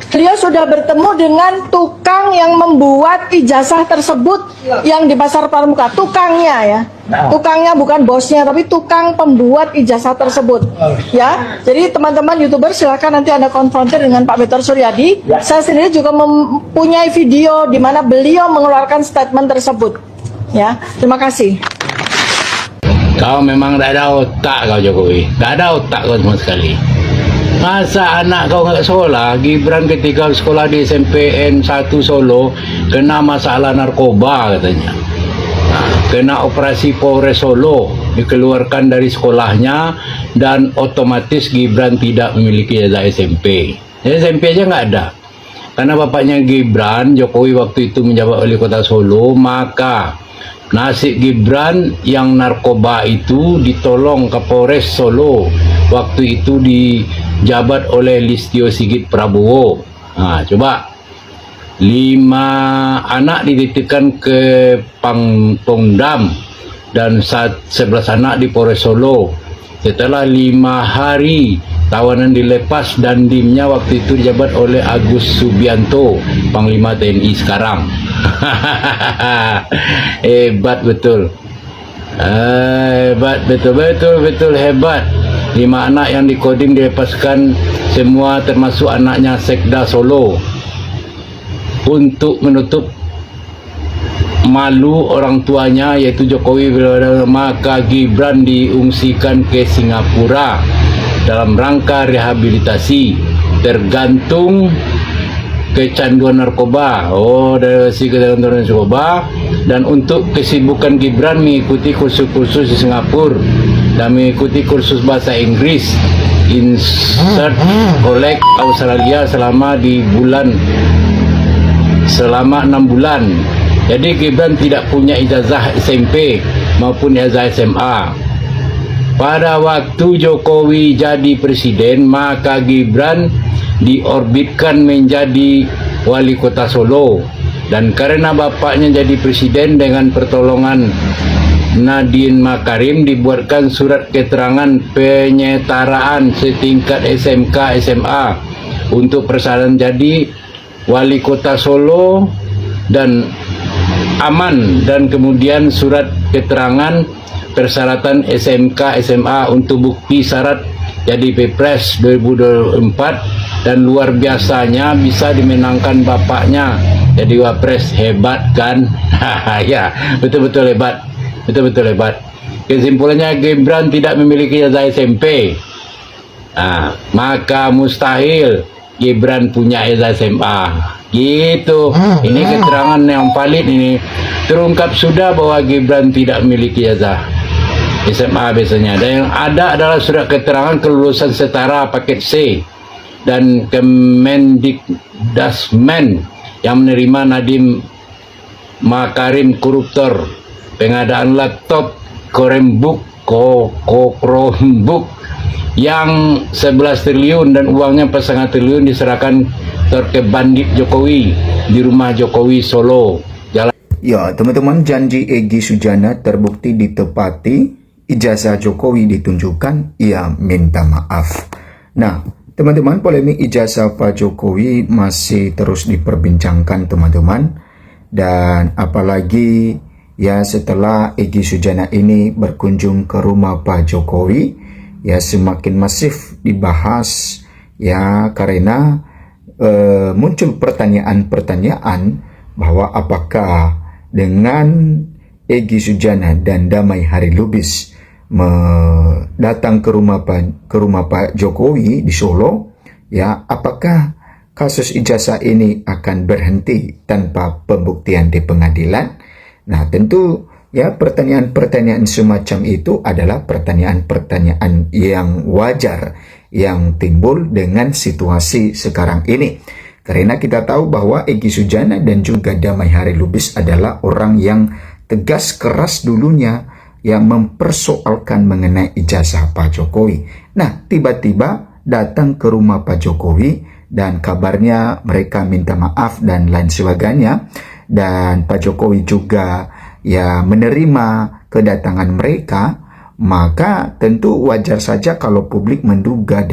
Beliau sudah bertemu dengan tukang yang membuat ijazah tersebut yang di Pasar Pramuka. Tukangnya ya. Tukangnya bukan bosnya, tapi tukang pembuat ijazah tersebut. Ya. Jadi teman-teman YouTuber silakan nanti Anda konfrontir dengan Pak Peter Suryadi. Saya sendiri juga mempunyai video di mana beliau mengeluarkan statement tersebut. Ya. Terima kasih. Kau memang tak ada otak kau Jokowi. Tak ada otak kau sama sekali. Masa anak kau nggak sekolah, Gibran ketika sekolah di SMPN 1 Solo kena masalah narkoba katanya. Nah, kena operasi Polres Solo, dikeluarkan dari sekolahnya dan otomatis Gibran tidak memiliki ijazah SMP. SMP aja nggak ada. Karena bapaknya Gibran, Jokowi waktu itu menjabat wali kota Solo, maka nasib Gibran yang narkoba itu ditolong Kapolres Solo. Waktu itu dijabat oleh Listio Sigit Prabowo. Nah, coba 5 anak dititipkan ke Pangdam dan 11 anak di Polres Solo. Setelah 5 hari tawanan dilepas dan dimnya waktu itu dijabat oleh Agus Subianto, Panglima TNI sekarang. Hebat betul. Hebat betul hebat. 5 anak yang dikoding dilepaskan semua termasuk anaknya Sekda Solo untuk menutup malu orang tuanya yaitu Jokowi. Maka Gibran diungsikan ke Singapura dalam rangka rehabilitasi tergantung kecanduan narkoba. Dari kecanduan narkoba. Dan untuk kesibukan Gibran mengikuti kursus-kursus di Singapura dan mengikuti kursus bahasa Inggris Insert College Australia selama 6 bulan. Jadi Gibran tidak punya ijazah SMP maupun ijazah SMA. Pada waktu Jokowi jadi presiden, maka Gibran diorbitkan menjadi wali kota Solo. Dan karena bapaknya jadi presiden, dengan pertolongan Nadine Makarim dibuatkan surat keterangan penyetaraan setingkat SMK SMA untuk persyaratan jadi wali kota Solo dan aman, dan kemudian surat keterangan persyaratan SMK SMA untuk bukti syarat jadi Pilpres 2024, dan luar biasanya bisa dimenangkan bapaknya jadi wapres. Hebat kan? Ya, betul-betul hebat. Betul-betul hebat. Kesimpulannya, Gibran tidak memiliki ijazah SMP. Maka mustahil Gibran punya ijazah SMA. Gitu. Ini keterangan yang valid ini. Terungkap sudah bahwa Gibran tidak memiliki ijazah SMA biasanya. Dan yang ada adalah surat keterangan kelulusan setara paket C dan Kemendikdasmen yang menerima Nadiem Makarim koruptor pengadaan laptop Chromebook yang 11 triliun dan uangnya 4,5 triliun diserahkan ke bandit Jokowi di rumah Jokowi Solo. Ya teman-teman, janji Egy Sujana terbukti ditepati, ijazah Jokowi ditunjukkan, ia minta maaf. Nah teman-teman, polemik ijazah Pak Jokowi masih terus diperbincangkan teman-teman. Dan apalagi ya setelah Egy Sujana ini berkunjung ke rumah Pak Jokowi, ya semakin masif dibahas ya, karena muncul pertanyaan-pertanyaan bahwa apakah dengan Egy Sujana dan Damai Hari Lubis datang ke rumah Pak Jokowi di Solo, ya apakah kasus ijazah ini akan berhenti tanpa pembuktian di pengadilan? Nah tentu ya pertanyaan-pertanyaan semacam itu adalah pertanyaan-pertanyaan yang wajar yang timbul dengan situasi sekarang ini. Karena kita tahu bahwa Egy Sujana dan juga Damai Hari Lubis adalah orang yang tegas keras dulunya yang mempersoalkan mengenai ijazah Pak Jokowi. Nah tiba-tiba datang ke rumah Pak Jokowi dan kabarnya mereka minta maaf dan lain sebagainya, dan Pak Jokowi juga ya menerima kedatangan mereka. Maka tentu wajar saja kalau publik menduga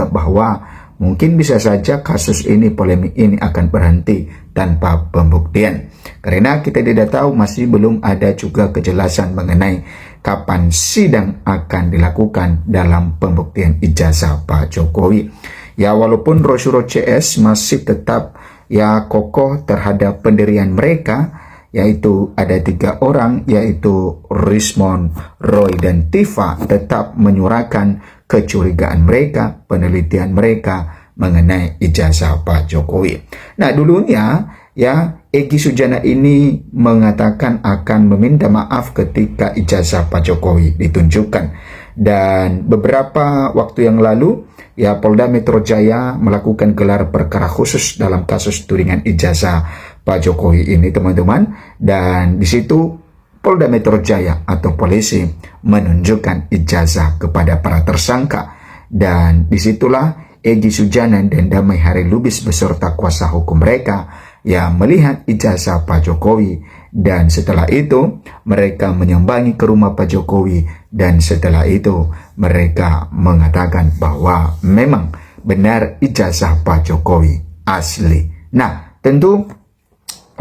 bahwa mungkin bisa saja kasus ini, polemik ini akan berhenti tanpa pembuktian. Karena kita tidak tahu, masih belum ada juga kejelasan mengenai kapan sidang akan dilakukan dalam pembuktian ijazah Pak Jokowi. Ya, walaupun Rosyuro CS masih tetap ya kokoh terhadap pendirian mereka, yaitu ada 3 orang, yaitu Rismond, Roy, dan Tifa, tetap menyuarakan kecurigaan mereka, penelitian mereka mengenai ijazah Pak Jokowi. Nah, dulunya ya Egy Sujana ini mengatakan akan meminta maaf ketika ijazah Pak Jokowi ditunjukkan. Dan beberapa waktu yang lalu ya Polda Metro Jaya melakukan gelar perkara khusus dalam kasus tudingan ijazah Pak Jokowi ini, teman-teman. Dan di situ Polda Metro Jaya atau polisi menunjukkan ijazah kepada para tersangka. Dan disitulah Egy Sujana dan Damai Hari Lubis beserta kuasa hukum mereka yang melihat ijazah Pak Jokowi, dan setelah itu mereka menyambangi ke rumah Pak Jokowi, dan setelah itu mereka mengatakan bahwa memang benar ijazah Pak Jokowi asli. Nah, tentu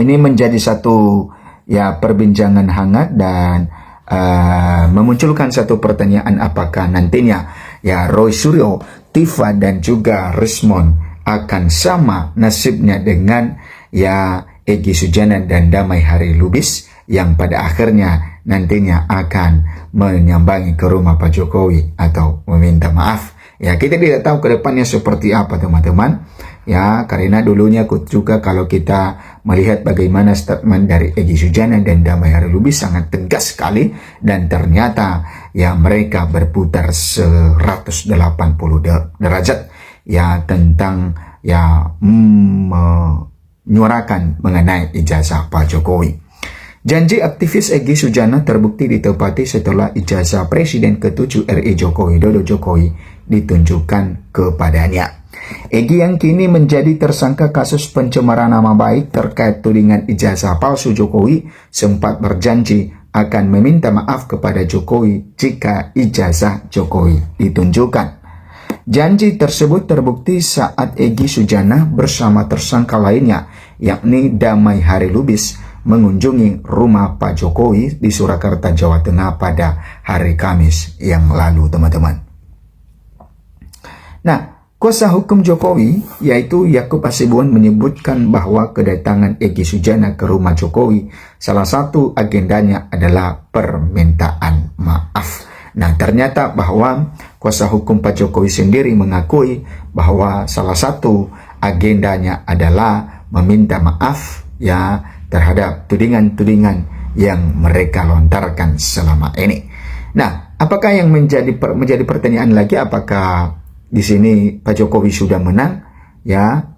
ini menjadi satu ya perbincangan hangat dan memunculkan satu pertanyaan, apakah nantinya ya Roy Suryo, Tifa, dan juga Rismond akan sama nasibnya dengan ya Egy Sujana dan Damai Hari Lubis yang pada akhirnya nantinya akan menyambangi ke rumah Pak Jokowi atau meminta maaf. Ya, kita tidak tahu ke depannya seperti apa, teman-teman. Ya, karena dulunya juga kalau kita melihat bagaimana statement dari Egy Sujana dan Damai Hari Lubis sangat tegas sekali, dan ternyata ya mereka berputar 180 derajat ya tentang ya menyuarakan mengenai ijazah Pak Jokowi. Janji aktivis Egy Sujana terbukti ditepati setelah ijazah Presiden ke-7 RI Joko Widodo Jokowi ditunjukkan kepadanya. Egy yang kini menjadi tersangka kasus pencemaran nama baik terkait tudingan ijazah palsu Jokowi sempat berjanji akan meminta maaf kepada Jokowi jika ijazah Jokowi ditunjukkan. Janji tersebut terbukti saat Egy Sujana bersama tersangka lainnya, yakni Damai Hari Lubis, mengunjungi rumah Pak Jokowi di Surakarta, Jawa Tengah pada hari Kamis yang lalu, teman-teman. Nah, kuasa hukum Jokowi, yaitu Yakub Hasibuan, menyebutkan bahwa kedatangan Egy Sujana ke rumah Jokowi, salah satu agendanya adalah permintaan maaf. Nah, ternyata bahwa kuasa hukum Pak Jokowi sendiri mengakui bahwa salah satu agendanya adalah meminta maaf ya terhadap tudingan-tudingan yang mereka lontarkan selama ini. Nah, apakah yang menjadi pertanyaan lagi, apakah di sini Pak Jokowi sudah menang? Ya,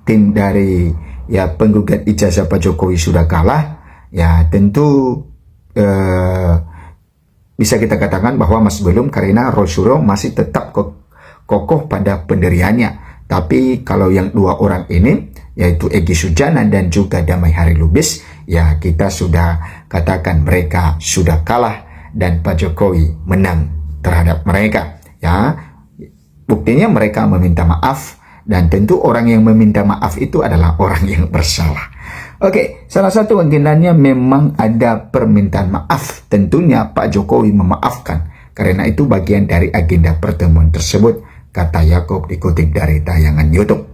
tim dari ya penggugat ijazah Pak Jokowi sudah kalah. Ya, tentu bisa kita katakan bahwa masih belum, karena Rosyuro masih tetap kokoh pada pendiriannya. Tapi kalau yang 2 orang ini, yaitu Egy Sujana dan juga Damai Hari Lubis, ya kita sudah katakan mereka sudah kalah dan Pak Jokowi menang terhadap mereka. Ya, buktinya mereka meminta maaf, dan tentu orang yang meminta maaf itu adalah orang yang bersalah. Oke, salah satu agendanya memang ada permintaan maaf. Tentunya Pak Jokowi memaafkan, karena itu bagian dari agenda pertemuan tersebut, kata Yakub dikutip dari tayangan YouTube.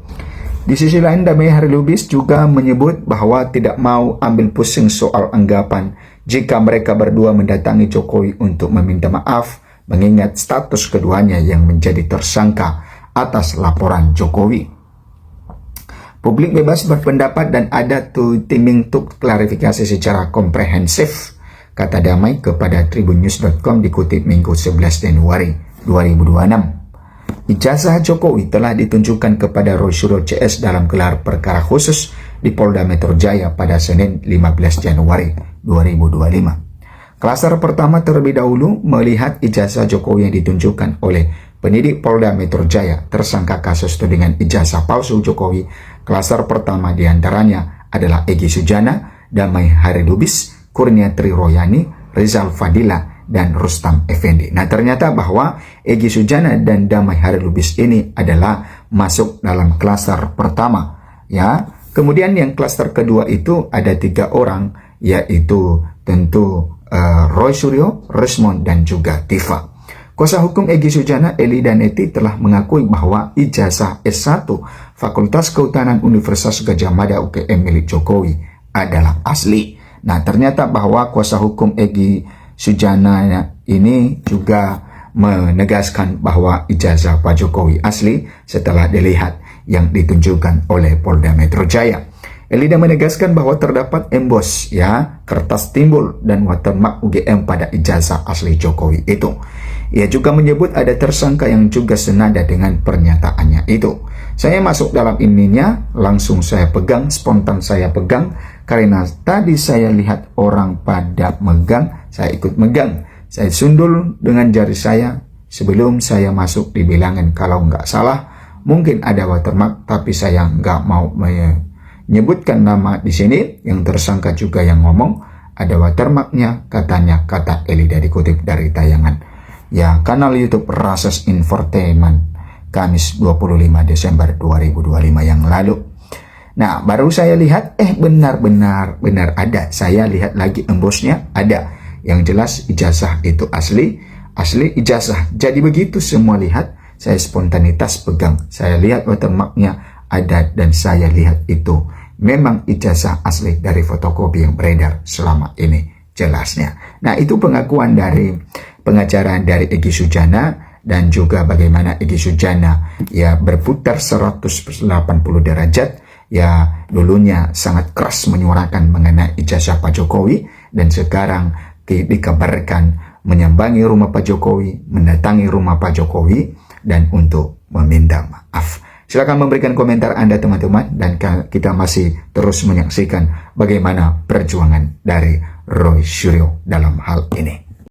Di sisi lain, Damai Hari Lubis juga menyebut bahwa tidak mau ambil pusing soal anggapan jika mereka berdua mendatangi Jokowi untuk meminta maaf, mengingat status keduanya yang menjadi tersangka atas laporan Jokowi. Publik bebas berpendapat dan ada timing untuk klarifikasi secara komprehensif, kata Damai kepada tribunnews.com dikutip Minggu 11 Januari 2026. Ijazah Jokowi telah ditunjukkan kepada Rosyuro CS dalam gelar perkara khusus di Polda Metro Jaya pada Senin 15 Januari 2025. Klaster pertama terlebih dahulu melihat ijazah Jokowi yang ditunjukkan oleh penyidik Polda Metro Jaya tersangka kasus tudingan ijazah palsu Jokowi. Klaster pertama diantaranya adalah Egy Sujana, Damai Hari Lubis, Kurnia Tri Royani, Rizal Fadila, dan Rustam Effendi. Nah, ternyata bahwa Egy Sujana dan Damai Harilubis ini adalah masuk dalam klaster pertama, ya. Kemudian yang klaster kedua itu ada 3 orang, yaitu tentu Roy Suryo, Resmond, dan juga Tifa. Kuasa hukum Egy Sujana, Eli Daneti, telah mengakui bahwa ijazah S1 Fakultas Kehutanan Universitas Gadjah Mada UGM milik Jokowi adalah asli. Nah, ternyata bahwa kuasa hukum Egy Sujana ini juga menegaskan bahwa ijazah Pak Jokowi asli setelah dilihat yang ditunjukkan oleh Polda Metro Jaya. Elida menegaskan bahwa terdapat embos, ya, kertas timbul dan watermark UGM pada ijazah asli Jokowi itu. Ia juga menyebut ada tersangka yang juga senada dengan pernyataannya itu. Saya masuk dalam ininya, langsung saya pegang, spontan saya pegang, karena tadi saya lihat orang pada megang, saya ikut megang. Saya sundul dengan jari saya sebelum saya masuk di bilangan. Kalau nggak salah, mungkin ada watermark, tapi saya nggak mau menyebutkan nama di sini. Yang tersangka juga yang ngomong ada watermarknya, katanya, kata Elida dikutip dari tayangan, ya, kanal YouTube Rases Infotainment, Kamis 25 Desember 2025 yang lalu. Nah, baru saya lihat, benar ada. Saya lihat lagi embosnya ada. Yang jelas ijazah itu asli ijazah. Jadi begitu semua lihat, saya spontanitas pegang. Saya lihat watermarknya ada dan saya lihat itu memang ijazah asli dari fotokopi yang beredar selama ini, jelasnya. Nah, itu pengakuan dari pengacara dari Egy Sujana, dan juga bagaimana Egy Sujana ya berputar 180 derajat, ya dulunya sangat keras menyuarakan mengenai ijazah Pak Jokowi, dan sekarang dikabarkan menyambangi rumah Pak Jokowi, mendatangi rumah Pak Jokowi, dan untuk meminta maaf. Silakan memberikan komentar Anda, teman-teman, dan kita masih terus menyaksikan bagaimana perjuangan dari Roy Suryo dalam hal ini.